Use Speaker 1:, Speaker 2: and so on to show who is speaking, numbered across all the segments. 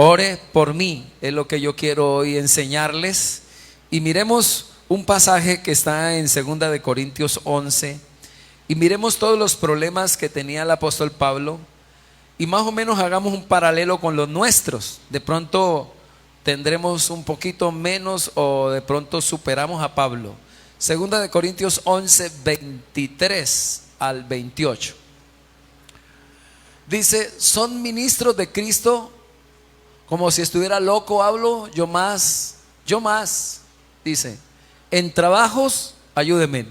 Speaker 1: Ore por mí, es lo que yo quiero hoy enseñarles. Y miremos un pasaje que está en 2 Corintios 11. Y miremos todos los problemas que tenía el apóstol Pablo. Y más o menos hagamos un paralelo con los nuestros. De pronto tendremos un poquito menos o de pronto superamos a Pablo. 2 Corintios 11, 23 al 28. Dice: son ministros de Cristo. Como si estuviera loco hablo, yo más. Dice: en trabajos, ayúdenme.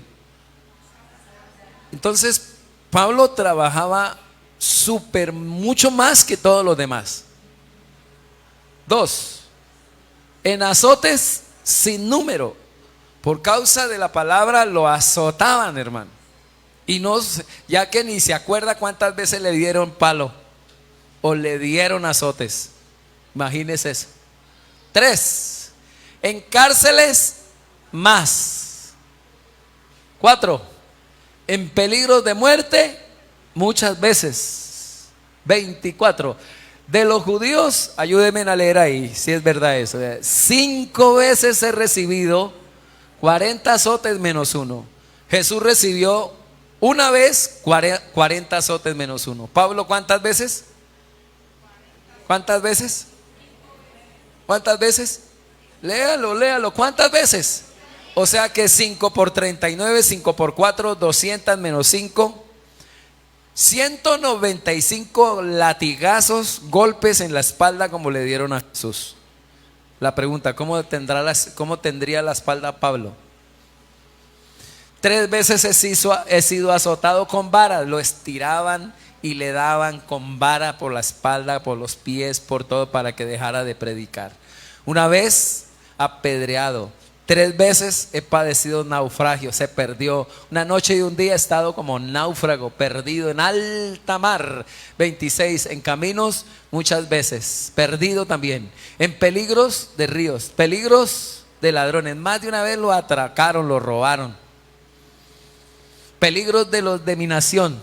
Speaker 1: Entonces, Pablo trabajaba mucho más que todos los demás. 2, en azotes sin número. Por causa de la palabra lo azotaban, hermano. Y no, ya que ni se acuerda cuántas veces le dieron palo o le dieron azotes. Imagínese eso. 3, en cárceles más. 4, en peligros de muerte muchas veces. 24, de los judíos, ayúdenme a leer ahí si es verdad eso. 5 veces he recibido 40 azotes menos 1. Jesús recibió una vez 40 azotes menos 1. Pablo, ¿cuántas veces? ¿Cuántas veces? ¿Cuántas veces? Léalo. ¿Cuántas veces? O sea que 5 por 39, 5 por 4, 200 menos 5, 195 latigazos, golpes en la espalda como le dieron a Jesús. La pregunta: ¿cómo tendría la espalda Pablo? 3 veces he sido azotado con varas. Lo estiraban y le daban con vara por la espalda, por los pies, por todo, para que dejara de predicar. Una vez apedreado. 3 veces he padecido naufragio, se perdió. Una noche y un día he estado como náufrago, perdido en alta mar. 26, en caminos muchas veces, perdido también. En peligros de ríos, peligros de ladrones. Más de una vez lo atracaron, lo robaron. Peligros de los de mi nación,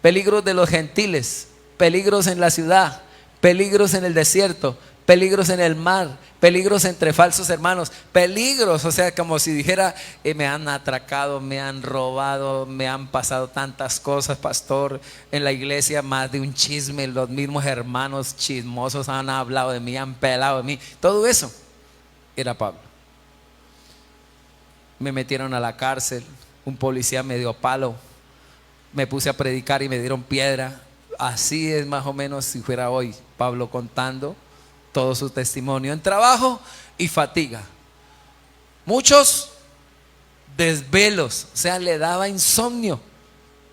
Speaker 1: peligros de los gentiles, peligros en la ciudad, peligros en el desierto, peligros en el mar, peligros entre falsos hermanos, peligros, o sea, como si dijera: me han atracado, me han robado, me han pasado tantas cosas, pastor, en la iglesia, más de un chisme, los mismos hermanos chismosos han hablado de mí, han pelado de mí. Todo eso era Pablo. Me metieron a la cárcel, un policía me dio palo, me puse a predicar y me dieron piedra. Así es más o menos si fuera hoy Pablo contando todo su testimonio en trabajo y fatiga. Muchos desvelos, o sea, le daba insomnio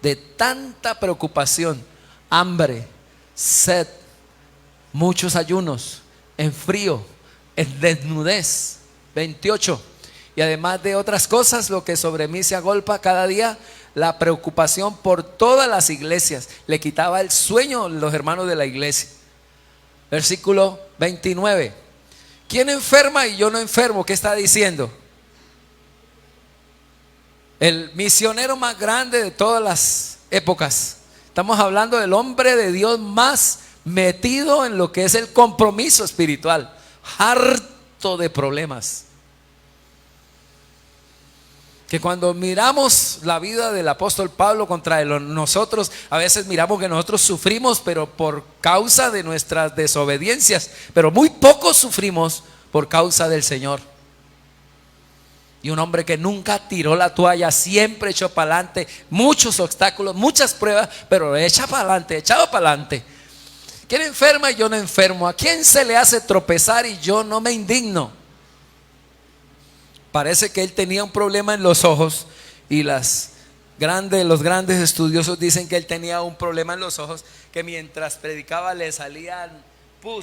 Speaker 1: de tanta preocupación, hambre, sed, muchos ayunos, en frío, en desnudez. 28, y además de otras cosas, lo que sobre mí se agolpa cada día, la preocupación por todas las iglesias. Le quitaba el sueño a los hermanos de la iglesia. Versículo 29. ¿Quién enferma y yo no enfermo? ¿Qué está diciendo? El misionero más grande de todas las épocas. Estamos hablando del hombre de Dios más metido en lo que es el compromiso espiritual, harto de problemas. Que cuando miramos la vida del apóstol Pablo contra nosotros, a veces miramos que nosotros sufrimos, pero por causa de nuestras desobediencias, pero muy poco sufrimos por causa del Señor. Y un hombre que nunca tiró la toalla, siempre echó para adelante, muchos obstáculos, muchas pruebas, pero echaba para adelante. ¿Quién enferma y yo no enfermo? ¿A quién se le hace tropezar y yo no me indigno? Parece que él tenía un problema en los ojos, y los grandes estudiosos dicen que él tenía un problema en los ojos, que mientras predicaba le salían ¿cómo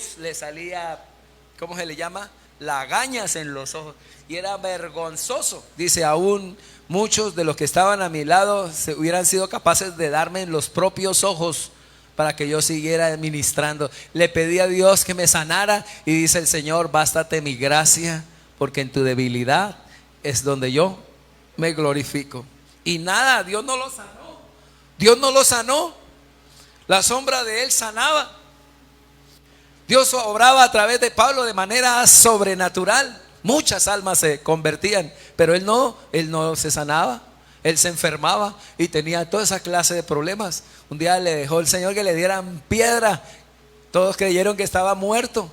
Speaker 1: se le llama? Lagañas en los ojos, y era vergonzoso. Dice: aún muchos de los que estaban a mi lado hubieran sido capaces de darme en los propios ojos para que yo siguiera ministrando. Le pedí a Dios que me sanara, y dice el Señor: bástate mi gracia, porque en tu debilidad es donde yo me glorifico. Y nada, Dios no lo sanó. Dios no lo sanó. La sombra de él sanaba. Dios obraba a través de Pablo de manera sobrenatural. Muchas almas se convertían, pero él no se sanaba. Él se enfermaba y tenía toda esa clase de problemas. Un día le dejó el Señor que le dieran piedra. Todos creyeron que estaba muerto.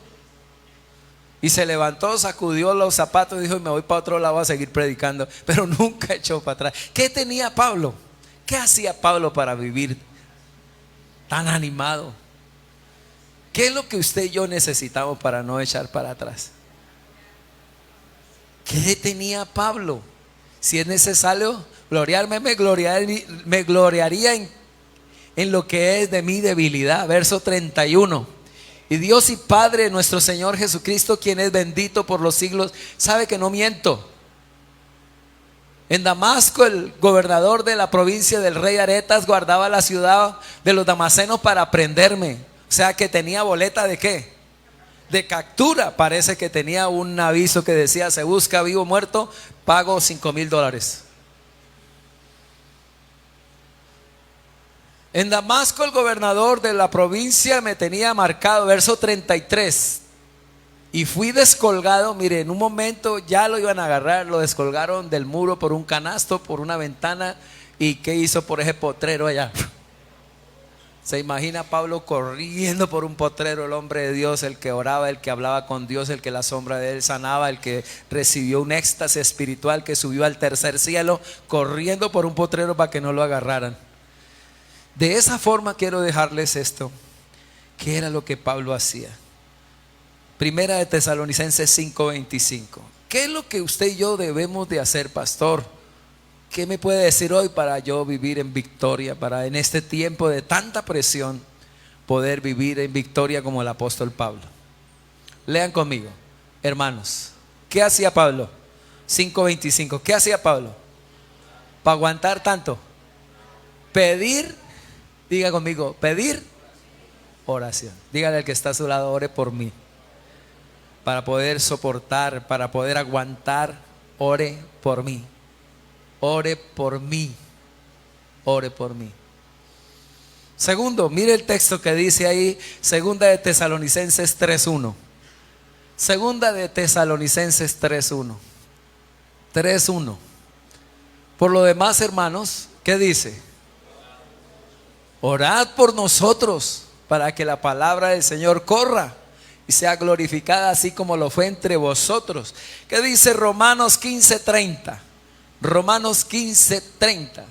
Speaker 1: Y se levantó, sacudió los zapatos y dijo: me voy para otro lado a seguir predicando. Pero nunca echó para atrás. ¿Qué tenía Pablo? ¿Qué hacía Pablo para vivir tan animado? ¿Qué es lo que usted y yo necesitamos para no echar para atrás? ¿Qué tenía Pablo? Si es necesario gloriarme, me gloriaría en lo que es de mi debilidad. Verso 31. Y Dios y Padre nuestro Señor Jesucristo, quien es bendito por los siglos, sabe que no miento. En Damasco, el gobernador de la provincia del rey Aretas guardaba la ciudad de los damasenos para prenderme. O sea que tenía boleta ¿de qué? De captura. Parece que tenía un aviso que decía: se busca vivo o muerto, pago $5,000. En Damasco el gobernador de la provincia me tenía marcado, verso 33. Y fui descolgado, mire, en un momento ya lo iban a agarrar, lo descolgaron del muro por un canasto, por una ventana. ¿Y qué hizo por ese potrero allá? Se imagina a Pablo corriendo por un potrero, el hombre de Dios, el que oraba, el que hablaba con Dios, el que la sombra de él sanaba, el que recibió un éxtasis espiritual, que subió al tercer cielo, corriendo por un potrero para que no lo agarraran. De esa forma quiero dejarles esto. ¿Qué era lo que Pablo hacía? Primera de Tesalonicenses 5:25. ¿Qué es lo que usted y yo debemos de hacer, pastor? ¿Qué me puede decir hoy para yo vivir en victoria? Para en este tiempo de tanta presión poder vivir en victoria como el apóstol Pablo. Lean conmigo, hermanos. ¿Qué hacía Pablo? 5:25. ¿Qué hacía Pablo? Para aguantar tanto. Pedir, diga conmigo, pedir, oración. Dígale al que está a su lado: ore por mí. Para poder soportar, para poder aguantar, ore por mí. Ore por mí. Ore por mí. Segundo, mire el texto que dice ahí, segunda de Tesalonicenses 3:1. Segunda de Tesalonicenses 3:1. 3:1. Por lo demás, hermanos, ¿qué dice? Orad por nosotros para que la palabra del Señor corra y sea glorificada así como lo fue entre vosotros. ¿Qué dice Romanos 15:30? Romanos 15:30.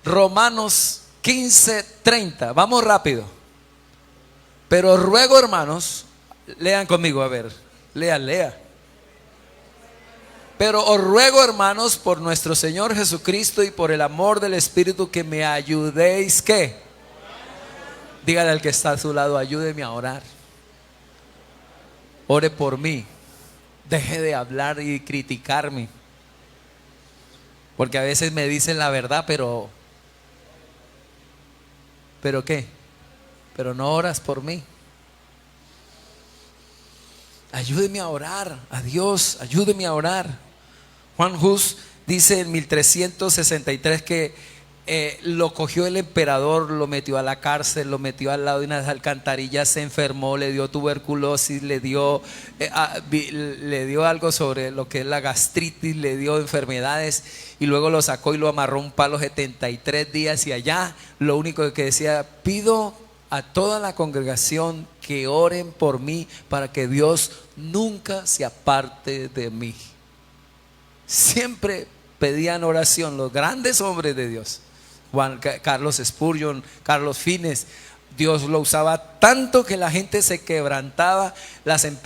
Speaker 1: Romanos 15:30. Vamos rápido. Pero ruego, hermanos, lean conmigo, a ver, lea. Pero os ruego, hermanos, por nuestro Señor Jesucristo y por el amor del Espíritu, que me ayudéis, ¿qué? Dígale al que está a su lado: ayúdeme a orar. Ore por mí. Deje de hablar y criticarme. Porque a veces me dicen la verdad, pero ¿qué? Pero no oras por mí. Ayúdeme a orar a Dios, ayúdeme a orar. Juan Hus dice en 1363 que lo cogió el emperador, lo metió a la cárcel, lo metió al lado de unas alcantarillas, se enfermó, le dio tuberculosis, le dio algo sobre lo que es la gastritis, le dio enfermedades, y luego lo sacó y lo amarró a un palo 73 días, y allá lo único que decía: pido a toda la congregación que oren por mí para que Dios nunca se aparte de mí. Siempre pedían oración los grandes hombres de Dios. Carlos Spurgeon, Carlos Fines. Dios lo usaba tanto que la gente se quebrantaba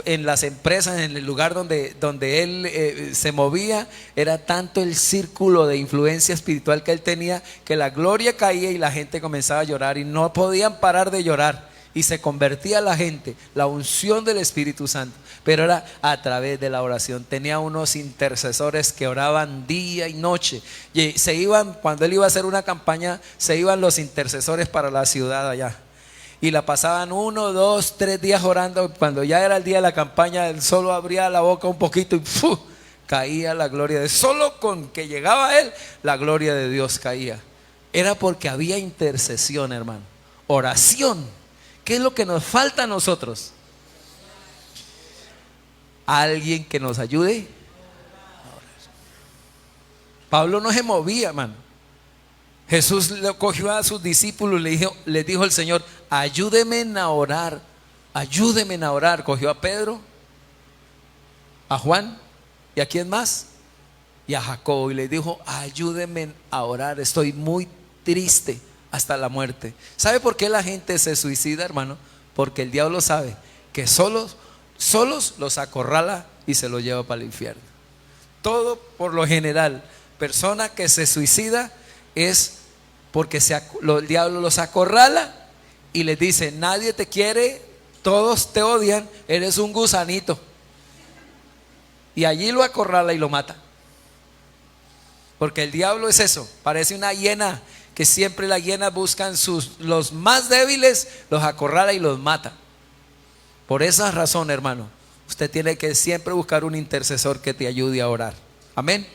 Speaker 1: en las empresas, en el lugar donde él se movía. Era tanto el círculo de influencia espiritual que él tenía, que la gloria caía y la gente comenzaba a llorar y no podían parar de llorar. Y se convertía la gente, la unción del Espíritu Santo, pero era a través de la oración. Tenía unos intercesores que oraban día y noche, y se iban, cuando él iba a hacer una campaña, se iban los intercesores para la ciudad allá, y la pasaban 1, 2, 3 días orando. Cuando ya era el día de la campaña, él solo abría la boca un poquito y ¡puf!, caía la gloria de Dios. Solo con que llegaba él, la gloria de Dios caía. Era porque había intercesión, hermano, oración. ¿Qué es lo que nos falta a nosotros? Alguien que nos ayude. Pablo no se movía, hermano. Jesús le cogió a sus discípulos, les dijo el Señor: ayúdenme a orar, ayúdenme a orar. Cogió a Pedro, a Juan, ¿y a quién más? Y a Jacobo, y les dijo: ayúdenme a orar, estoy muy triste hasta la muerte. ¿Sabe por qué la gente se suicida, hermano? Porque el diablo sabe que solos los acorrala y se los lleva para el infierno. Todo, por lo general, persona que se suicida es porque el diablo los acorrala y les dice: nadie te quiere, todos te odian, eres un gusanito. Y allí lo acorrala y lo mata. Porque el diablo es eso, parece una hiena, que siempre las hienas buscan los más débiles, los acorrala y los mata. Por esa razón, hermano, usted tiene que siempre buscar un intercesor que te ayude a orar. Amén.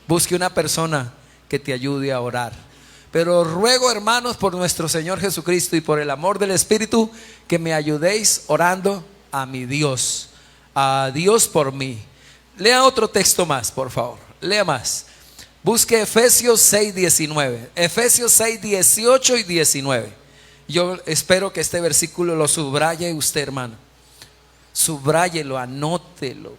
Speaker 1: Busque una persona que te ayude a orar. Pero ruego, hermanos, por nuestro Señor Jesucristo y por el amor del Espíritu, que me ayudéis orando a mi Dios, a Dios por mí. Lea otro texto más, por favor. Lea más. Busque Efesios 6:19, Efesios 6:18 y 19. Yo espero que este versículo lo subraye usted, hermano. Subráyelo, anótelo.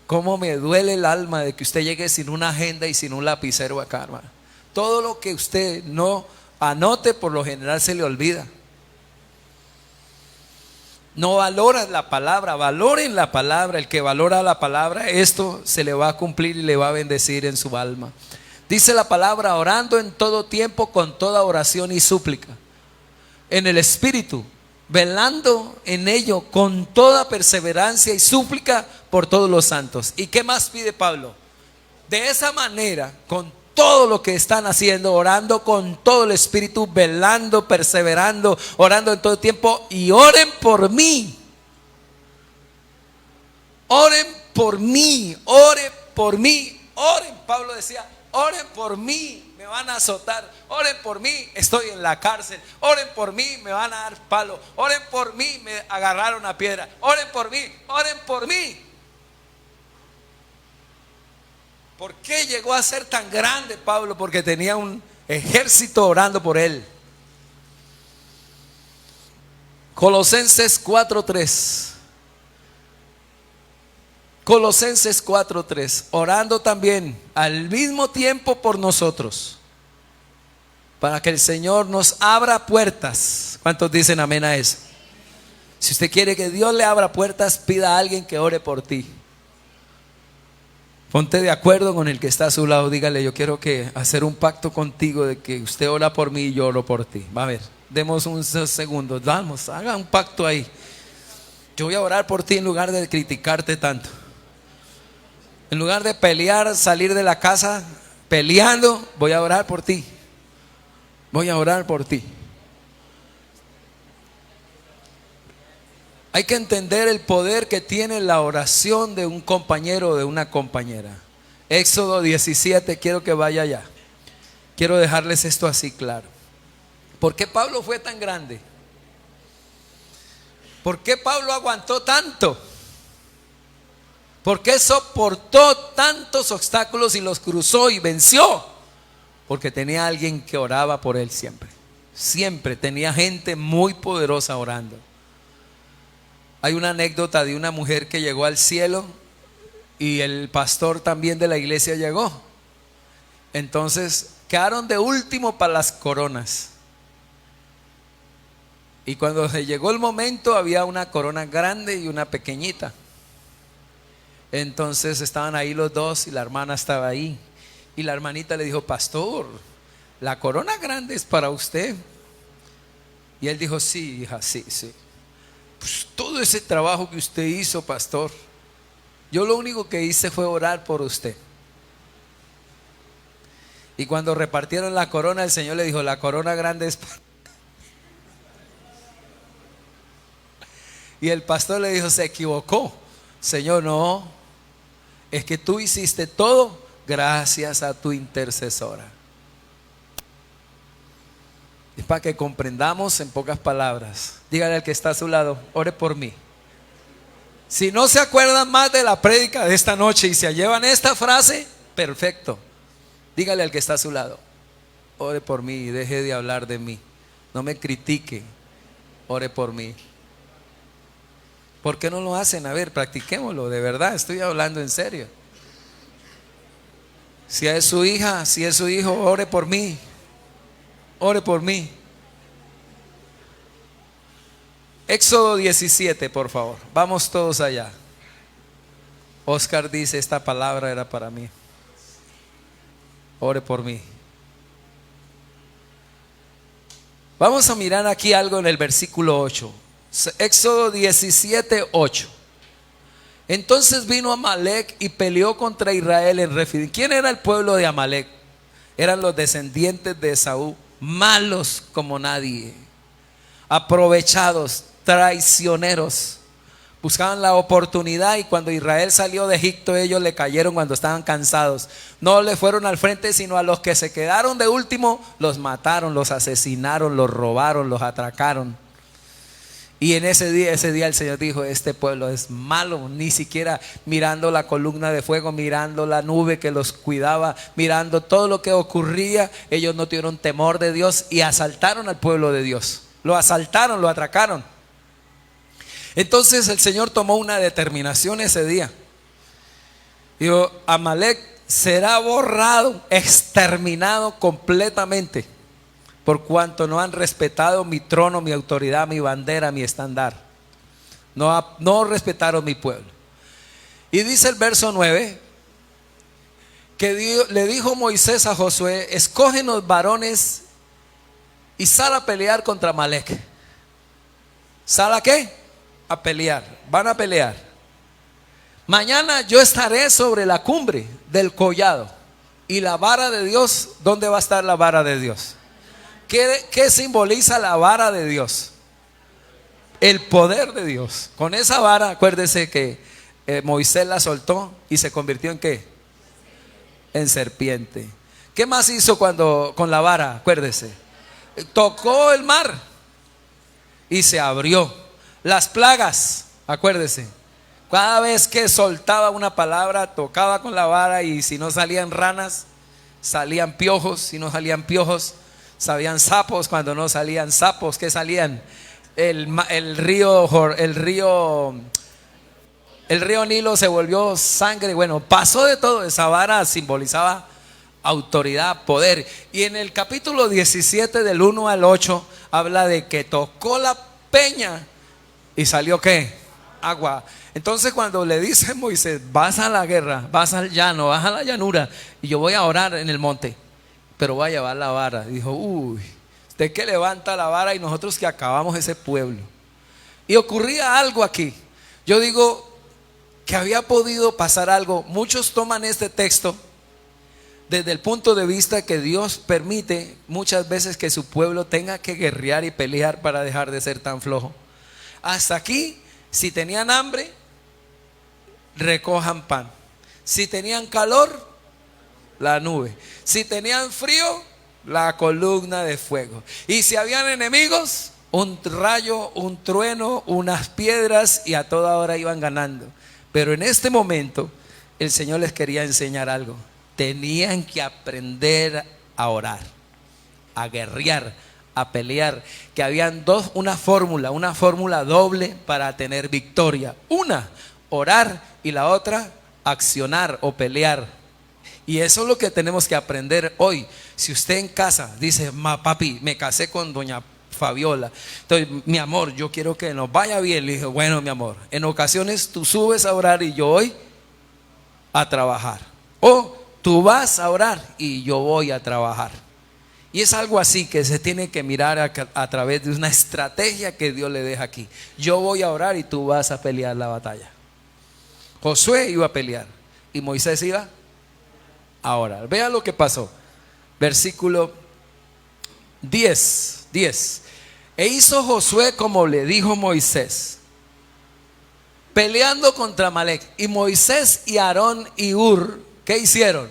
Speaker 1: Cómo me duele el alma de que usted llegue sin una agenda y sin un lapicero acá, hermano. Todo lo que usted no anote, por lo general se le olvida. No valora la palabra, valoren la palabra. El que valora la palabra, esto se le va a cumplir y le va a bendecir en su alma. Dice la palabra: orando en todo tiempo con toda oración y súplica en el Espíritu, velando en ello con toda perseverancia y súplica por todos los santos. ¿Y qué más pide Pablo? De esa manera, con todo lo que están haciendo, orando con todo el Espíritu, velando, perseverando, orando en todo tiempo, y oren por mí. Oren por mí, oren por mí, oren. Pablo decía: oren por mí, me van a azotar. Oren por mí, estoy en la cárcel. Oren por mí, me van a dar palo. Oren por mí, me agarraron a piedra. Oren por mí, oren por mí. ¿Por qué llegó a ser tan grande Pablo? Porque tenía un ejército orando por él. Colosenses 4:3. Colosenses 4:3. Orando también al mismo tiempo por nosotros, para que el Señor nos abra puertas. ¿Cuántos dicen amén a eso? Si usted quiere que Dios le abra puertas, pida a alguien que ore por ti. Ponte de acuerdo con el que está a su lado. Dígale: yo quiero hacer un pacto contigo de que usted ora por mí y yo oro por ti. Va a ver, demos un segundo. Vamos, haga un pacto ahí. Yo voy a orar por ti en lugar de criticarte tanto. En lugar de pelear, salir de la casa peleando, voy a orar por ti. Voy a orar por ti. Hay que entender el poder que tiene la oración de un compañero o de una compañera. Éxodo 17, quiero que vaya allá. Quiero dejarles esto así claro. ¿Por qué Pablo fue tan grande? ¿Por qué Pablo aguantó tanto? ¿Por qué soportó tantos obstáculos y los cruzó y venció? Porque tenía alguien que oraba por él siempre. Siempre tenía gente muy poderosa orando. Hay una anécdota de una mujer que llegó al cielo y el pastor también de la iglesia llegó. Entonces quedaron de último para las coronas. Y cuando se llegó el momento, había una corona grande y una pequeñita. Entonces estaban ahí los dos y la hermana estaba ahí. Y la hermanita le dijo: pastor, la corona grande es para usted. Y él dijo: sí, hija, sí. Pues todo ese trabajo que usted hizo, pastor, yo lo único que hice fue orar por usted. Y cuando repartieron la corona, el Señor le dijo: la corona grande es para... Y el pastor le dijo: se equivocó, Señor, no, es que tú hiciste todo gracias a tu intercesora. para que comprendamos en pocas palabras. Dígale al que está a su lado, ore por mí. Si no se acuerdan más de la prédica de esta noche y se llevan esta frase, perfecto. Dígale al que está a su lado, ore por mí y deje de hablar de mí. No me critique, ore por mí. ¿Por qué no lo hacen? A ver, practiquémoslo, de verdad, estoy hablando en serio. Si es su hija, si es su hijo, ore por mí. Ore por mí. Éxodo 17, por favor. Vamos todos allá. Oscar dice, esta palabra era para mí. Ore por mí. Vamos a mirar aquí algo en el versículo 8. Éxodo 17, 8. Entonces vino Amalec y peleó contra Israel en Refidim. ¿Quién era el pueblo de Amalec? Eran los descendientes de Esaú, malos como nadie, aprovechados, traicioneros. Buscaban la oportunidad y cuando Israel salió de Egipto ellos le cayeron cuando estaban cansados. No le fueron al frente, sino a los que se quedaron de último los mataron, los asesinaron, los robaron, los atracaron. Y en ese día el Señor dijo, este pueblo es malo. Ni siquiera mirando la columna de fuego, mirando la nube que los cuidaba, mirando todo lo que ocurría, ellos no tuvieron temor de Dios y asaltaron al pueblo de Dios. Lo asaltaron, lo atracaron. Entonces el Señor tomó una determinación ese día. Dijo, Amalec será borrado, exterminado completamente, por cuanto no han respetado mi trono, mi autoridad, mi bandera, mi estandar. No respetaron mi pueblo. Y dice el verso 9 que le dijo Moisés a Josué, escógenos varones y sal a pelear contra Amalec. ¿Sal a qué? A pelear. Van a pelear. Mañana yo estaré sobre la cumbre del collado. Y la vara de Dios, ¿dónde va a estar la vara de Dios? ¿Qué simboliza la vara de Dios? El poder de Dios. Con esa vara, acuérdese que Moisés la soltó y se convirtió en ¿qué? En serpiente. ¿Qué más hizo con la vara? Acuérdese. Tocó el mar y se abrió. Las plagas, acuérdese. Cada vez que soltaba una palabra, tocaba con la vara y si no salían ranas, salían piojos. Si no salían piojos, salían sapos. Cuando no salían sapos, ¿qué salían? El río Nilo se volvió sangre. Bueno, pasó de todo. Esa vara simbolizaba autoridad, poder. Y en el capítulo 17 del 1 al 8 habla de que tocó la peña y salió ¿qué? Agua. Entonces cuando le dice Moisés, vas a la guerra, vas al llano, vas a la llanura y yo voy a orar en el monte, pero voy a llevar la vara. Y dijo, uy, usted que levanta la vara y nosotros que acabamos ese pueblo. Y ocurría algo aquí. Yo digo que había podido pasar algo. Muchos toman este texto desde el punto de vista que Dios permite muchas veces que su pueblo tenga que guerrear y pelear para dejar de ser tan flojo. Hasta aquí, si tenían hambre, recojan pan. Si tenían calor, la nube. Si tenían frío, la columna de fuego. Y si habían enemigos, un rayo, un trueno, unas piedras, y a toda hora iban ganando. Pero en este momento el Señor les quería enseñar algo. Tenían que aprender a orar, a guerrear, a pelear. Que habían una fórmula doble para tener victoria. Una, orar, y la otra, accionar o pelear. Y eso es lo que tenemos que aprender hoy. Si usted en casa dice, papi, me casé con doña Fabiola, entonces, mi amor, yo quiero que nos vaya bien. Le dije, bueno, mi amor, en ocasiones tú subes a orar y yo voy a trabajar, o tú vas a orar y yo voy a trabajar. Y es algo así que se tiene que mirar a través de una estrategia que Dios le deja aquí. Yo voy a orar y tú vas a pelear la batalla. Josué iba a pelear y Moisés iba a orar. Vea lo que pasó. Versículo 10. E hizo Josué como le dijo Moisés, peleando contra Amalec. Y Moisés y Aarón y Hur, ¿qué hicieron?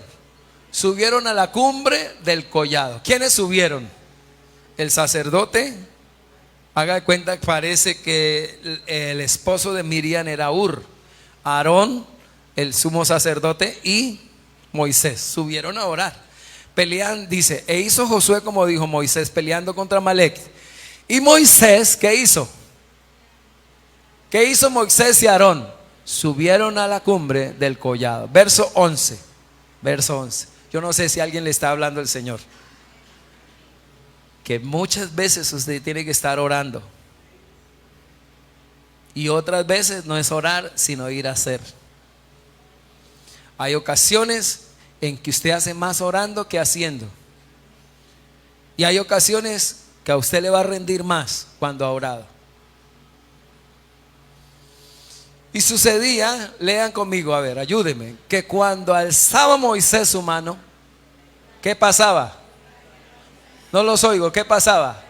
Speaker 1: Subieron a la cumbre del collado. ¿Quiénes subieron? el sacerdote, haga de cuenta que parece que el esposo de Miriam era Ur, Aarón, el sumo sacerdote, y Moisés subieron a orar. Pelean, dice, e hizo Josué como dijo Moisés, peleando contra Amalec. Y Moisés, ¿qué hizo? ¿Qué hizo Moisés y Aarón? Subieron a la cumbre del collado. Verso 11. Verso 11. Yo no sé si a alguien le está hablando el Señor. Que muchas veces usted tiene que estar orando. Y otras veces no es orar, sino ir a hacer. Hay ocasiones en que usted hace más orando que haciendo. Y hay ocasiones que a usted le va a rendir más cuando ha orado. Y sucedía, lean conmigo, a ver, ayúdenme, que cuando alzaba Moisés su mano, ¿qué pasaba? No los oigo, ¿qué pasaba?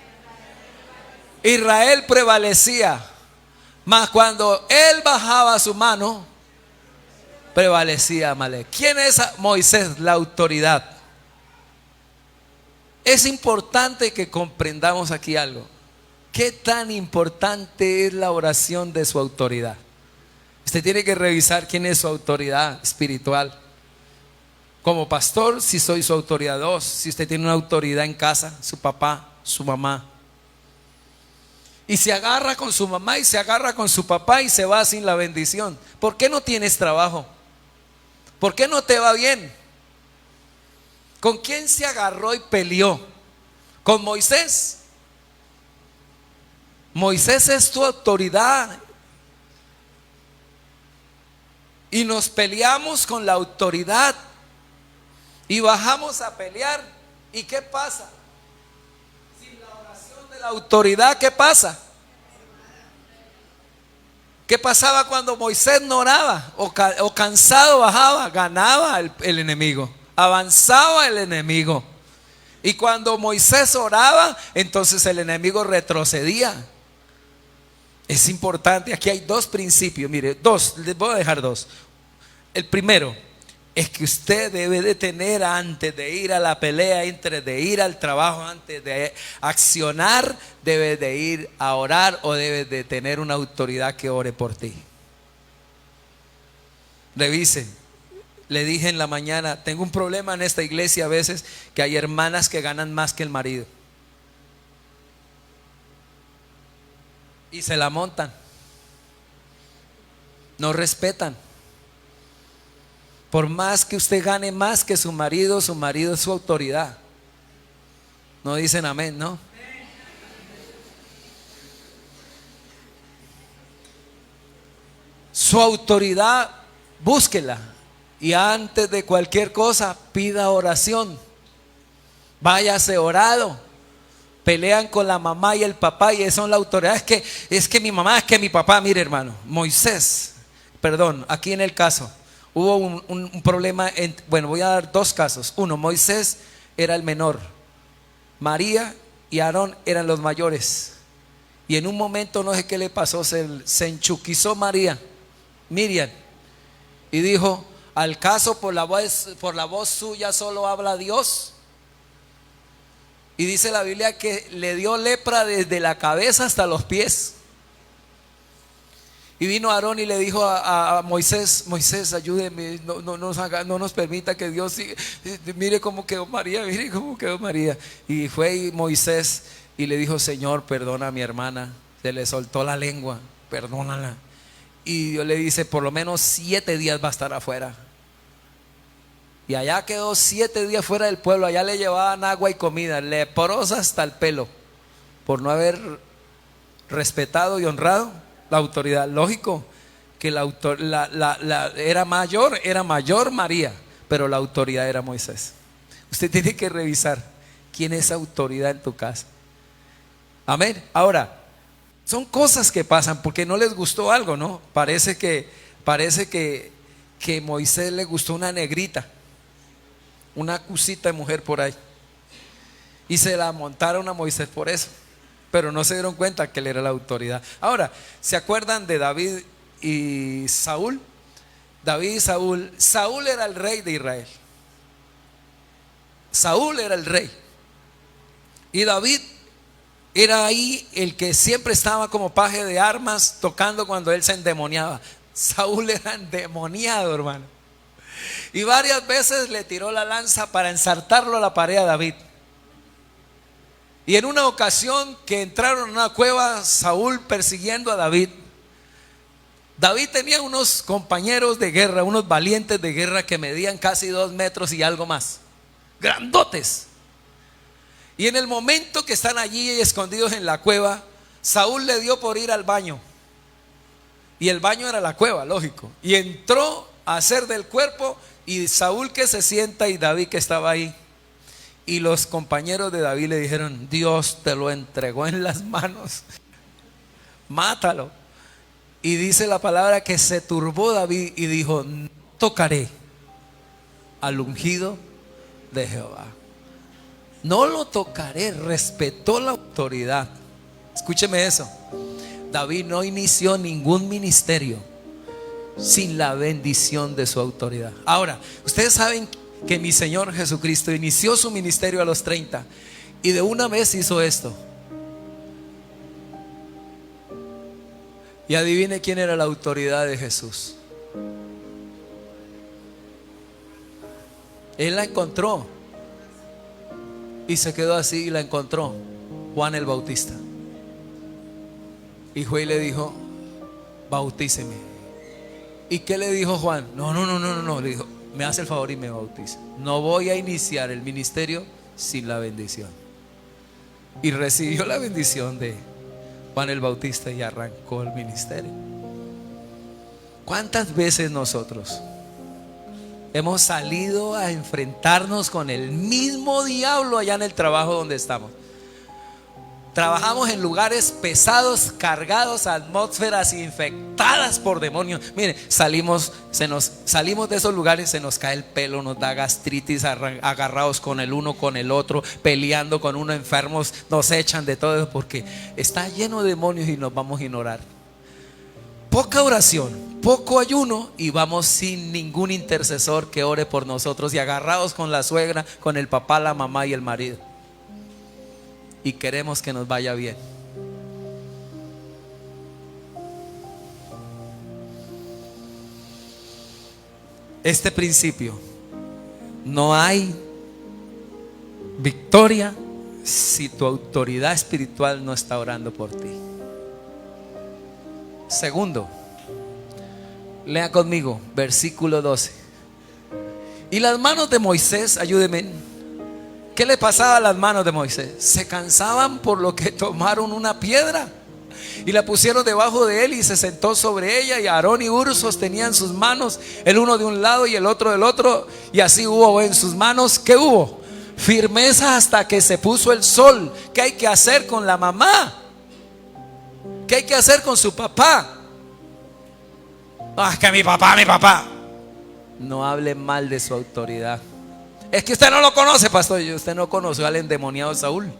Speaker 1: Israel prevalecía, mas cuando él bajaba su mano, prevalecía Amalec. ¿Quién es Moisés? La autoridad. Es importante que comprendamos aquí algo. ¿Qué tan importante es la oración de su autoridad? Usted tiene que revisar quién es su autoridad espiritual. Como pastor, si soy su autoridad. Dos, si usted tiene una autoridad en casa, su papá, su mamá. Y se agarra con su mamá y se agarra con su papá y se va sin la bendición. ¿Por qué no tienes trabajo? ¿Por qué no te va bien? ¿Con quién se agarró y peleó? ¿Con Moisés? Moisés es tu autoridad. Y nos peleamos con la autoridad. Y bajamos a pelear. ¿Y qué pasa? Sin la oración de la autoridad, ¿qué pasa? ¿Qué pasaba cuando Moisés no oraba? O cansado bajaba, ganaba el enemigo. Avanzaba el enemigo. Y cuando Moisés oraba, entonces el enemigo retrocedía. Es importante, aquí hay dos principios, mire, les voy a dejar dos. El primero es que usted debe de tener, antes de ir a la pelea, antes de ir al trabajo, antes de accionar, debe de ir a orar o debe de tener una autoridad que ore por ti. Revise. Le dije en la mañana, tengo un problema en esta iglesia a veces, que hay hermanas que ganan más que el marido. Y se la montan. No respetan. Por más que usted gane más que su marido es su autoridad. No dicen amén, ¿no? Su autoridad, búsquela. Y antes de cualquier cosa, pida oración. Váyase orado. Pelean con la mamá y el papá y son la autoridad. Es que mi mamá, es que mi papá. Mire, hermano, Moisés, perdón, aquí en el caso hubo un problema. Bueno, voy a dar dos casos. Uno, Moisés era el menor, María y Aarón eran los mayores. Y en un momento, no sé qué le pasó, se enchuquizó Miriam, y dijo: ¿al caso por la voz suya solo habla Dios? Y dice la Biblia que le dio lepra desde la cabeza hasta los pies. Y vino Aarón y le dijo a Moisés: Moisés, ayúdeme, no nos permita que Dios siga. Mire cómo quedó María, mire cómo quedó María. Y fue Moisés y le dijo: Señor, perdona a mi hermana. Se le soltó la lengua, perdónala. Y Dios le dice: por lo menos 7 días va a estar afuera. Y allá quedó 7 días fuera del pueblo. Allá le llevaban agua y comida, leprosa hasta el pelo, por no haber respetado y honrado la autoridad. Lógico que era mayor María, pero la autoridad era Moisés. Usted tiene que revisar quién es autoridad en tu casa. Amén. Ahora, son cosas que pasan porque no les gustó algo, ¿no? Parece que Moisés le gustó una negrita, una cosita de mujer por ahí, y se la montaron a Moisés por eso, pero no se dieron cuenta que él era la autoridad. Ahora, ¿se acuerdan de David y Saúl? David y Saúl era el rey de Israel. Saúl era el rey. Y David era ahí el que siempre estaba como paje de armas tocando cuando él se endemoniaba. Saúl era endemoniado, hermano. Y varias veces le tiró la lanza para ensartarlo a la pared a David. Y en una ocasión que entraron en una cueva, Saúl persiguiendo a David. David tenía unos compañeros de guerra, unos valientes de guerra que medían casi 2 metros y algo más, grandotes. Y en el momento que están allí escondidos en la cueva, Saúl le dio por ir al baño. Y el baño era la cueva, lógico. Y entró a hacer del cuerpo, y Saúl que se sienta y David que estaba ahí. Y los compañeros de David le dijeron: Dios te lo entregó en las manos, mátalo. Y dice la palabra que se turbó David y dijo: no tocaré al ungido de Jehová. No lo tocaré, respetó la autoridad. Escúcheme eso. David no inició ningún ministerio sin la bendición de su autoridad. Ahora, ustedes saben que mi Señor Jesucristo inició su ministerio a los 30 y de una vez hizo esto. Y adivine quién era la autoridad de Jesús. Él la encontró y se quedó así, y la encontró Juan el Bautista. Y fue y le dijo: bautíceme. ¿Y qué le dijo Juan? No, le dijo: me hace el favor y me bautiza. No voy a iniciar el ministerio sin la bendición. Y recibió la bendición de Juan el Bautista y arrancó el ministerio. ¿Cuántas veces nosotros hemos salido a enfrentarnos con el mismo diablo allá en el trabajo donde estamos? Trabajamos en lugares pesados, cargados, atmósferas infectadas por demonios. Mire, salimos de esos lugares, se nos cae el pelo, nos da gastritis, agarrados con el uno con el otro, peleando con uno, enfermos, nos echan de todo porque está lleno de demonios y nos vamos a ignorar. Poca oración, poco ayuno y vamos sin ningún intercesor que ore por nosotros, y agarrados con la suegra, con el papá, la mamá y el marido. Y queremos que nos vaya bien. Este principio: no hay victoria si tu autoridad espiritual no está orando por ti. Segundo, lea conmigo versículo 12. Y las manos de Moisés, ayúdeme. ¿Qué le pasaba a las manos de Moisés? Se cansaban, por lo que tomaron una piedra y la pusieron debajo de él y se sentó sobre ella, y Aarón y Hur sostenían sus manos, el uno de un lado y el otro del otro, y así hubo en sus manos, ¿qué hubo? Firmeza hasta que se puso el sol. ¿Qué hay que hacer con la mamá? ¿Qué hay que hacer con su papá? Es que mi papá. No hable mal de su autoridad. Es que usted no lo conoce, pastor. Usted no conoció al endemoniado Saúl.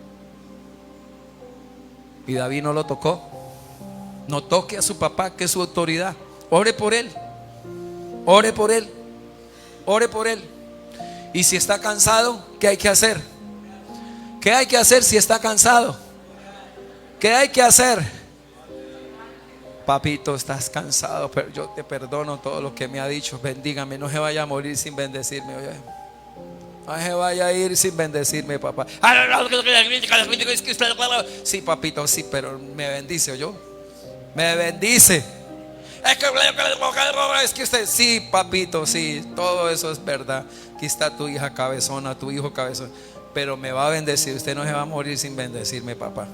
Speaker 1: Y David no lo tocó. No toque a su papá, que es su autoridad. Ore por él. Ore por él. Ore por él. Y si está cansado, ¿qué hay que hacer? ¿Qué hay que hacer si está cansado? ¿Qué hay que hacer? Papito, estás cansado, pero yo te perdono todo lo que me ha dicho. Bendígame, no se vaya a morir sin bendecirme. Oye, no se vaya a ir sin bendecirme, papá. Sí, papito, sí, pero me bendice, ¿oyó? Me bendice. Es que usted, sí, papito, sí, todo eso es verdad. Aquí está tu hija cabezona, tu hijo cabezón, pero me va a bendecir. Usted no se va a morir sin bendecirme, papá.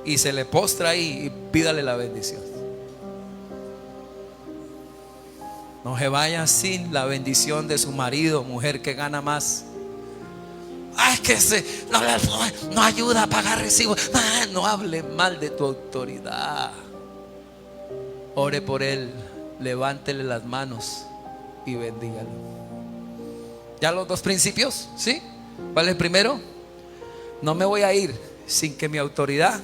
Speaker 1: Y se le postra ahí y pídale la bendición. No se vaya sin la bendición de su marido, mujer que gana más. Es que no ayuda a pagar recibo. No hable mal de tu autoridad. Ore por él, levántele las manos y bendígalo. ¿Ya los dos principios? ¿Sí? ¿Cuál es el primero? No me voy a ir sin que mi autoridad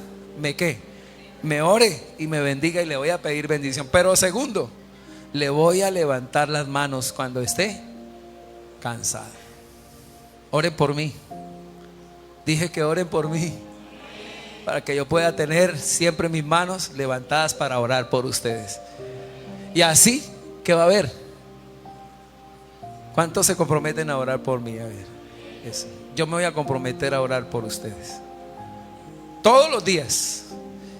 Speaker 1: me ore y me bendiga, y le voy a pedir bendición. Pero segundo, le voy a levantar las manos cuando esté cansado. Oren por mí. Dije que oren por mí. para que yo pueda tener siempre mis manos levantadas para orar por ustedes. Y así, ¿qué va a haber? ¿Cuántos se comprometen a orar por mí? A ver, eso. Yo me voy a comprometer a orar por ustedes todos los días.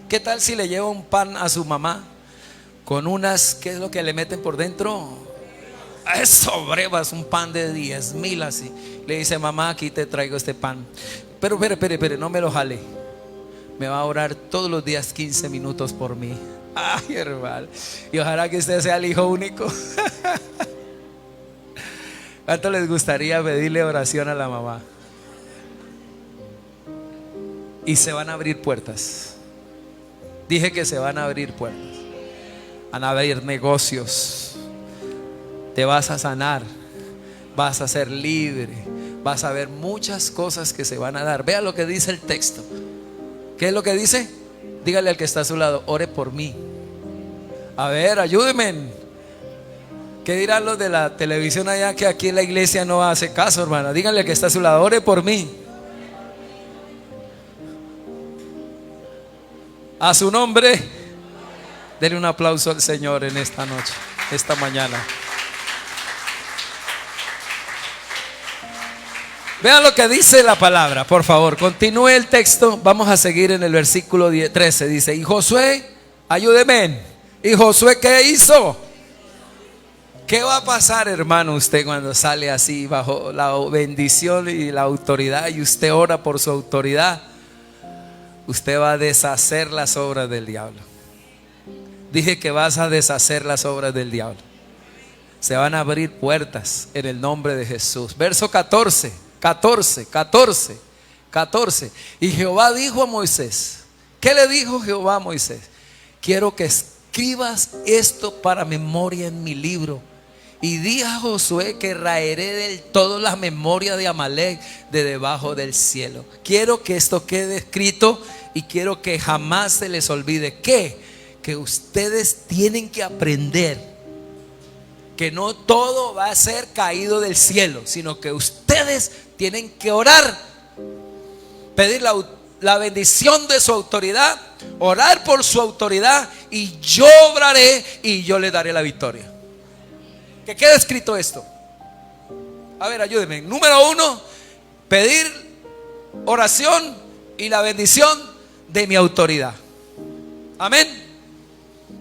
Speaker 1: ¿Qué tal si le lleva un pan a su mamá con unas, ¿qué es lo que le meten por dentro? Eso, brevas, un pan de 10,000 así. Le dice: mamá, aquí te traigo este pan. Pero espere, no me lo jale. Me va a orar todos los días 15 minutos por mí. Ay, hermano. Y ojalá que usted sea el hijo único. ¿Cuánto les gustaría pedirle oración a la mamá? Y se van a abrir puertas. Dije que se van a abrir puertas. Van a abrir negocios. Te vas a sanar. Vas a ser libre. Vas a ver muchas cosas que se van a dar. Vea lo que dice el texto. ¿Qué es lo que dice? Dígale al que está a su lado: ore por mí. A ver, ayúdenme. ¿Qué dirán los de la televisión allá que aquí en la iglesia no hace caso, hermana? Díganle al que está a su lado: ore por mí. A su nombre, denle un aplauso al Señor en esta noche, esta mañana. Vean lo que dice la palabra, por favor. Continúe el texto. Vamos a seguir en el versículo 13. Dice: y Josué, ayúdeme. ¿Y Josué qué hizo? ¿Qué va a pasar, hermano, usted cuando sale así bajo la bendición y la autoridad y usted ora por su autoridad? Usted va a deshacer las obras del diablo. Dije que vas a deshacer las obras del diablo. Se van a abrir puertas en el nombre de Jesús. Verso 14. Y Jehová dijo a Moisés: ¿qué le dijo Jehová a Moisés? Quiero que escribas esto para memoria en mi libro. Y di a Josué que raeré del todo la memoria de Amalek de debajo del cielo. Quiero que esto quede escrito y quiero que jamás se les olvide. ¿Qué? Que ustedes tienen que aprender que no todo va a ser caído del cielo, sino que ustedes tienen que orar, pedir la bendición de su autoridad, orar por su autoridad, y yo obraré y yo le daré la victoria. Que quede escrito esto. A ver, ayúdenme. Número 1, pedir oración y la bendición de mi autoridad. Amén.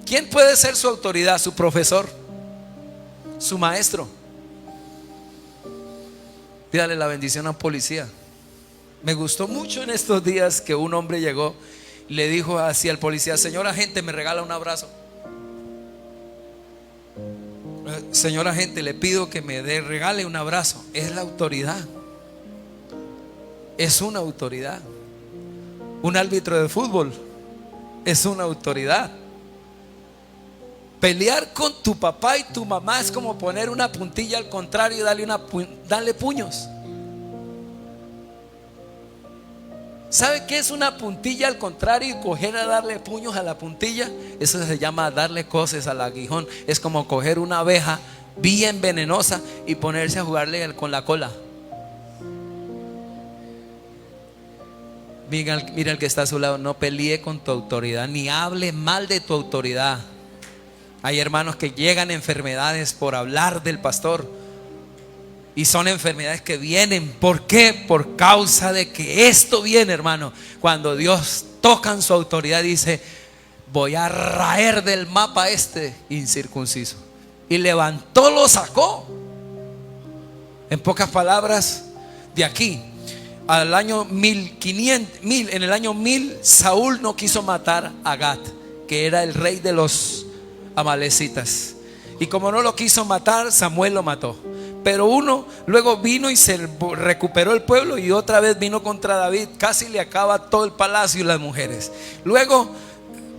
Speaker 1: ¿Quién puede ser su autoridad? Su profesor, su maestro. Pídale la bendición a un policía. Me gustó mucho en estos días que un hombre llegó y le dijo así al policía: señor agente, ¿me regala un abrazo? Señor agente, le pido que me regale un abrazo. Es la autoridad. Es una autoridad. Un árbitro de fútbol es una autoridad. Pelear con tu papá y tu mamá es como poner una puntilla al contrario y darle puños. ¿Sabe qué es una puntilla al contrario y coger a darle puños a la puntilla? Eso se llama darle coces al aguijón. Es como coger una abeja bien venenosa y ponerse a jugarle con la cola. Mira el que está a su lado: no pelee con tu autoridad, ni hable mal de tu autoridad. Hay hermanos que llegan enfermedades por hablar del pastor. Y son enfermedades que vienen. ¿Por qué? Por causa de que esto viene, hermano. Cuando Dios toca en su autoridad, dice: voy a raer del mapa este incircunciso. Y levantó, lo sacó. En pocas palabras, de aquí al año 1500, en el año 1000, Saúl no quiso matar a Gat, que era el rey de los amalecitas. Y como no lo quiso matar, Samuel lo mató. Pero uno luego vino y se recuperó el pueblo, y otra vez vino contra David. Casi le acaba todo el palacio y las mujeres. Luego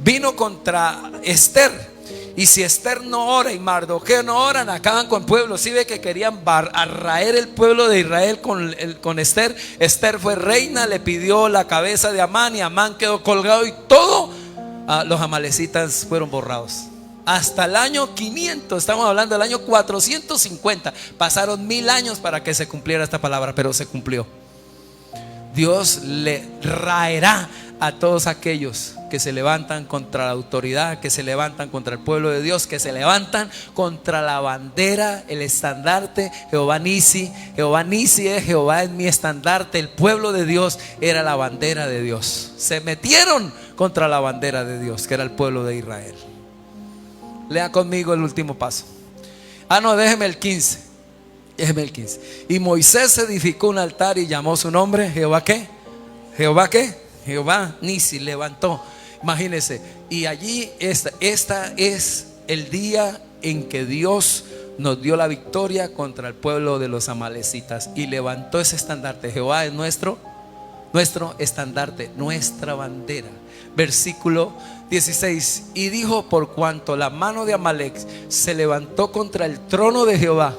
Speaker 1: vino contra Esther. Y si Esther no ora y Mardoqueo no oran, acaban con el pueblo. Si ve que querían raer el pueblo de Israel con Esther. Esther fue reina, le pidió la cabeza de Amán y Amán quedó colgado, y todos los amalecitas fueron borrados. Hasta el año 500, estamos hablando del año 450. Pasaron 1000 años para que se cumpliera esta palabra, pero se cumplió. Dios le raerá a todos aquellos que se levantan contra la autoridad, que se levantan contra el pueblo de Dios, que se levantan contra la bandera, el estandarte. Jehová Nisi, Jehová es mi estandarte. El pueblo de Dios era la bandera de Dios. Se metieron contra la bandera de Dios, que era el pueblo de Israel. Lea conmigo el último paso. Déjeme el 15. Déjeme el 15. Y Moisés edificó un altar y llamó su nombre Jehová ¿qué? Jehová ¿qué? Jehová Nisi, levantó. Imagínense. Y allí esta es el día en que Dios nos dio la victoria contra el pueblo de los amalecitas. Y levantó ese estandarte. Jehová es nuestro estandarte, nuestra bandera. Versículo 16. Y dijo: por cuanto la mano de Amalec se levantó contra el trono de Jehová.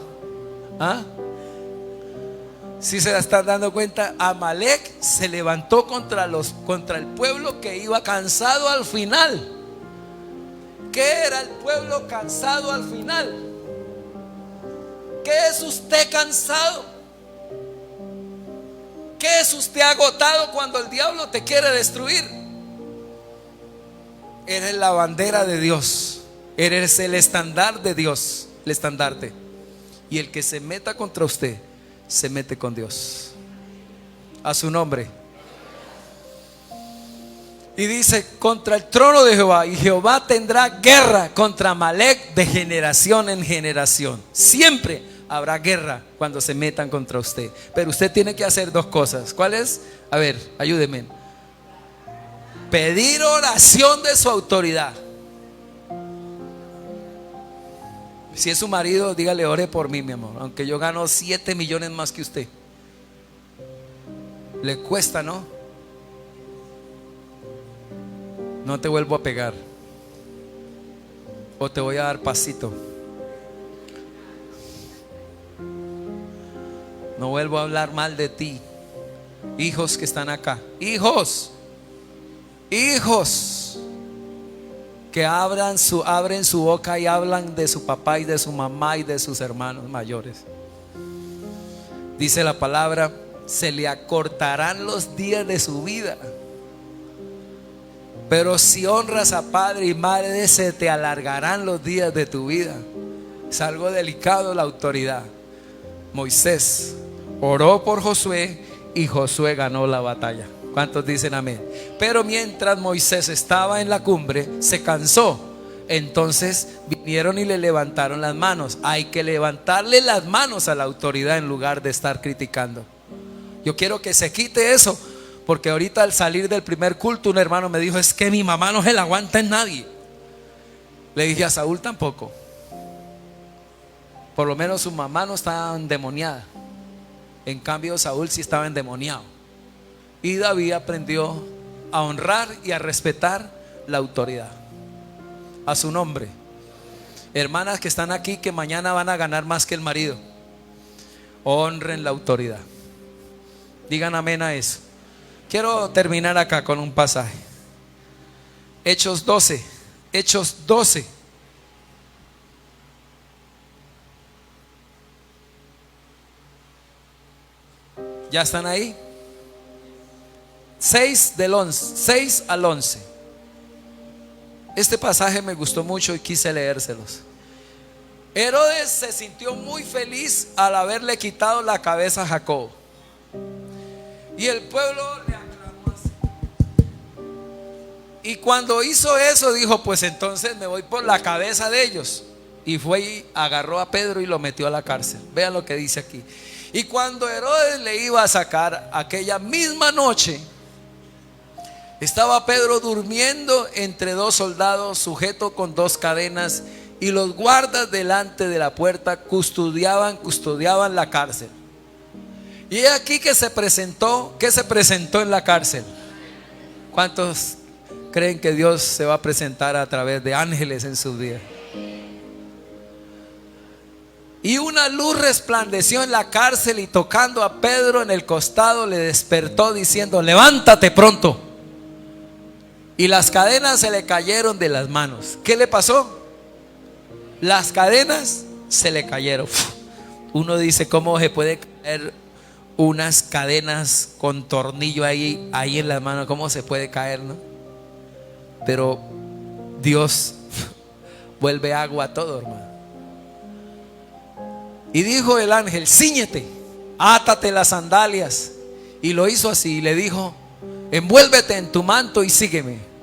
Speaker 1: Si se la están dando cuenta, Amalec se levantó contra el pueblo que iba cansado al final. ¿Qué era el pueblo cansado al final? ¿Qué es usted cansado? ¿Qué es usted agotado cuando el diablo te quiere destruir? Eres la bandera de Dios. Eres el estandarte de Dios, el estandarte. Y el que se meta contra usted se mete con Dios. A su nombre. Y dice: contra el trono de Jehová. Y Jehová tendrá guerra contra Amalec de generación en generación. Siempre habrá guerra cuando se metan contra usted. Pero usted tiene que hacer dos cosas. ¿Cuáles? A ver, ayúdeme. Pedir oración de su autoridad. Si es su marido, dígale: ore por mí, mi amor. Aunque yo gano 7 millones más que usted. Le cuesta, ¿no? No te vuelvo a pegar. O te voy a dar pasito. No vuelvo a hablar mal de ti. Hijos que están acá. Hijos que abren su boca y hablan de su papá y de su mamá y de sus hermanos mayores. Dice la palabra: se le acortarán los días de su vida. Pero si honras a padre y madre, se te alargarán los días de tu vida. Es algo delicado la autoridad. Moisés oró por Josué y Josué ganó la batalla. ¿Cuántos dicen amén? Pero mientras Moisés estaba en la cumbre, se cansó. Entonces vinieron y le levantaron las manos. Hay que levantarle las manos a la autoridad en lugar de estar criticando. Yo quiero que se quite eso, porque ahorita al salir del primer culto un hermano me dijo: es que mi mamá no se la aguanta en nadie. Le dije: a Saúl tampoco. Por lo menos su mamá no estaba endemoniada. En cambio Saúl sí estaba endemoniado. Y David aprendió a honrar y a respetar la autoridad. A su nombre. Hermanas que están aquí, que mañana van a ganar más que el marido, honren la autoridad. Digan amén a eso. Quiero terminar acá con un pasaje. Hechos 12. Hechos 12. ¿Ya están ahí? 6 al 11. Este pasaje me gustó mucho y quise leérselos. Herodes se sintió muy feliz al haberle quitado la cabeza a Jacob. Y el pueblo le aclamó así. Y cuando hizo eso, dijo: pues entonces me voy por la cabeza de ellos. Y fue y agarró a Pedro y lo metió a la cárcel. Vean lo que dice aquí. Y cuando Herodes le iba a sacar, aquella misma noche estaba Pedro durmiendo entre 2 soldados, sujeto con 2 cadenas, y los guardas delante de la puerta custodiaban la cárcel. Y he aquí que se presentó en la cárcel. ¿Cuántos creen que Dios se va a presentar a través de ángeles en sus días? Y una luz resplandeció en la cárcel, y tocando a Pedro en el costado le despertó diciendo: levántate pronto. Y las cadenas se le cayeron de las manos. ¿Qué le pasó? Las cadenas se le cayeron. Uno dice: ¿cómo se puede caer unas cadenas con tornillo ahí en las manos. ¿Cómo se puede caer, no? Pero Dios vuelve agua a todo, hermano. Y dijo el ángel: cíñete, átate las sandalias. Y lo hizo así, y le dijo: envuélvete en tu manto y sígueme.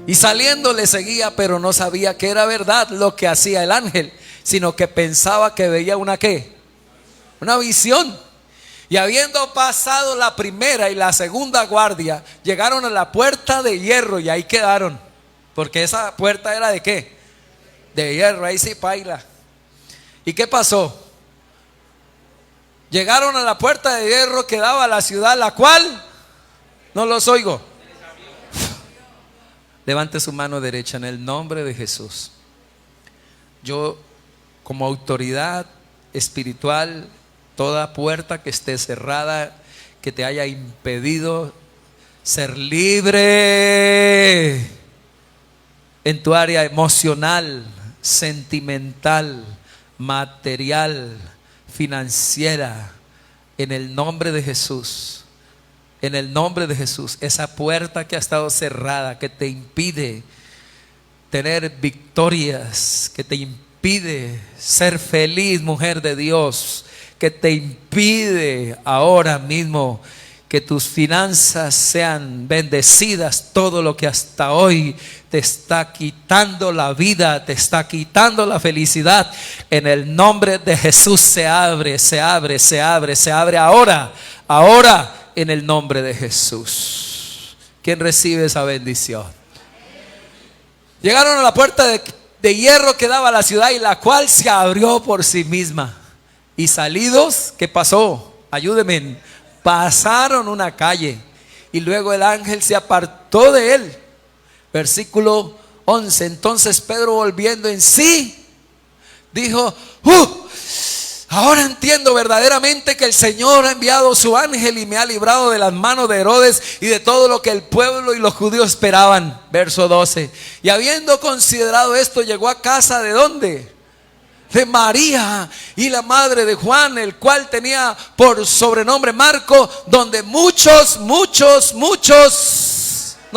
Speaker 1: Y saliendo le seguía, pero no sabía que era verdad lo que hacía el ángel, sino que pensaba que veía una ¿qué? Una visión. Y habiendo pasado la primera y la segunda guardia, llegaron a la puerta de hierro y ahí quedaron. Porque esa puerta era ¿de qué? De hierro, ahí sí paila. ¿Y qué pasó? Llegaron a la puerta de hierro que daba a la ciudad, la cual, no los oigo. Levante su mano derecha en el nombre de Jesús. Yo, como autoridad espiritual, toda puerta que esté cerrada, que te haya impedido ser libre en tu área emocional, sentimental, material, financiera, en el nombre de Jesús. En el nombre de Jesús, esa puerta que ha estado cerrada, que te impide tener victorias, que te impide ser feliz, mujer de Dios, que te impide ahora mismo que tus finanzas sean bendecidas, todo lo que hasta hoy te está quitando la vida, te está quitando la felicidad, en el nombre de Jesús se abre, se abre, se abre, se abre ahora, ahora. En el nombre de Jesús. ¿Quién recibe esa bendición? Llegaron a la puerta de hierro que daba a la ciudad, y la cual se abrió por sí misma. Y salidos, ¿qué pasó? Ayúdenme. Pasaron una calle, y luego el ángel se apartó de él. Versículo 11. Entonces Pedro, volviendo en sí, dijo: ahora entiendo verdaderamente que el Señor ha enviado su ángel y me ha librado de las manos de Herodes y de todo lo que el pueblo y los judíos esperaban. Verso 12. Y habiendo considerado esto, llegó a casa ¿de dónde? De María y la madre de Juan, el cual tenía por sobrenombre Marco, donde muchos, no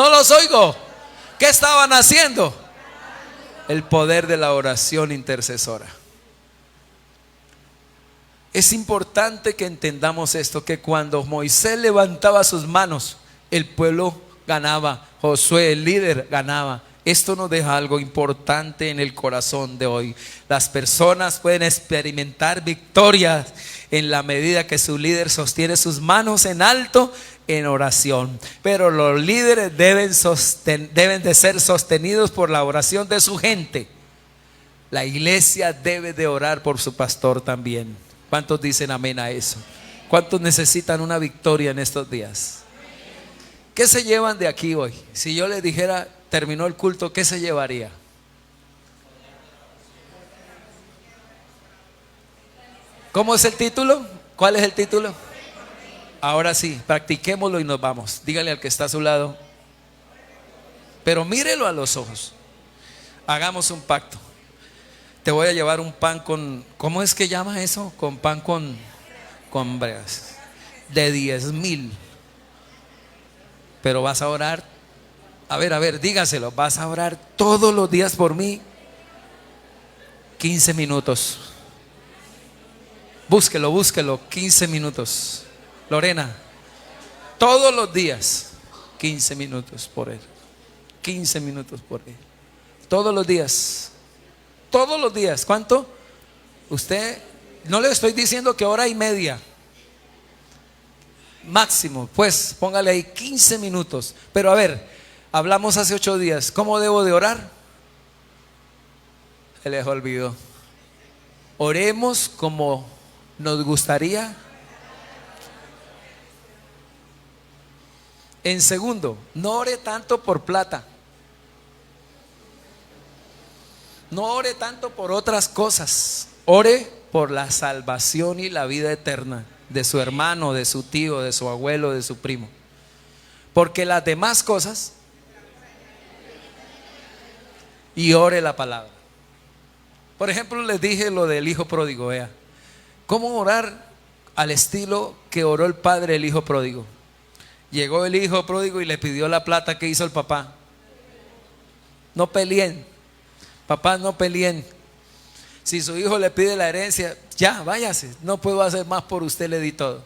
Speaker 1: los oigo, ¿qué estaban haciendo? El poder de la oración intercesora. Es importante que entendamos esto, que cuando Moisés levantaba sus manos, el pueblo ganaba. Josué, el líder, ganaba. Esto nos deja algo importante en el corazón de hoy. Las personas pueden experimentar victorias en la medida que su líder sostiene sus manos en alto en oración. Pero los líderes deben de ser sostenidos por la oración de su gente. La iglesia debe de orar por su pastor también. ¿Cuántos dicen amén a eso? ¿Cuántos necesitan una victoria en estos días? ¿Qué se llevan de aquí hoy? Si yo les dijera, terminó el culto, ¿qué se llevaría? ¿Cómo es el título? ¿Cuál es el título? Ahora sí, practiquémoslo y nos vamos. Dígale al que está a su lado, pero mírelo a los ojos. Hagamos un pacto. Te voy a llevar un pan con, ¿cómo es que llama eso? Con pan con breas de 10,000. Pero vas a orar. A ver, dígaselo. Vas a orar todos los días por mí 15 minutos. Búsquelo, 15 minutos. Lorena, todos los días 15 minutos por él. 15 minutos por él. Todos los días. Todos los días. ¿Cuánto? Usted, no le estoy diciendo que hora y media. Máximo, pues póngale ahí 15 minutos. Pero a ver, hablamos hace 8 días. ¿Cómo debo de orar? Se les olvidó. Oremos como nos gustaría. En segundo, no ore tanto por plata. No ore tanto por otras cosas. Ore por la salvación y la vida eterna de su hermano, de su tío, de su abuelo, de su primo. Porque las demás cosas, y ore la palabra. Por ejemplo, les dije lo del hijo pródigo. ¿Cómo orar al estilo que oró el padre del hijo pródigo. Llegó el hijo pródigo y le pidió la plata. que hizo el papá? No peleen, papás, no peleen. Si su hijo le pide la herencia, ya, váyase, no puedo hacer más por usted, le di todo.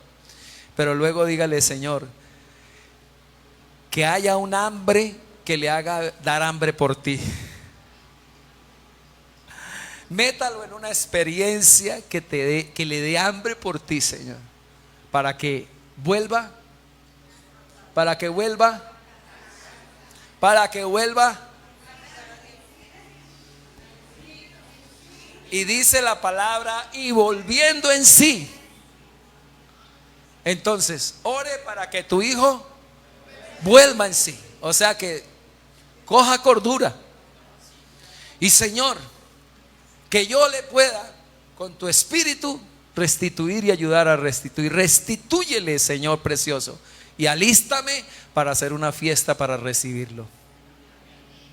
Speaker 1: Pero luego dígale: Señor, que haya un hambre que le haga dar hambre por ti. Métalo en una experiencia que le dé hambre por ti, Señor, para que vuelva, para que vuelva, para que vuelva. Y dice la palabra: y volviendo en sí. Entonces, ore para que tu hijo vuelva en sí. O sea, que coja cordura. Y Señor, que yo le pueda con tu espíritu restituir y ayudar a restituir. Restitúyele, Señor precioso, y alístame para hacer una fiesta para recibirlo.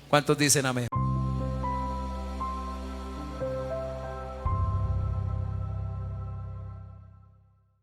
Speaker 1: ¿Cuántos dicen amén?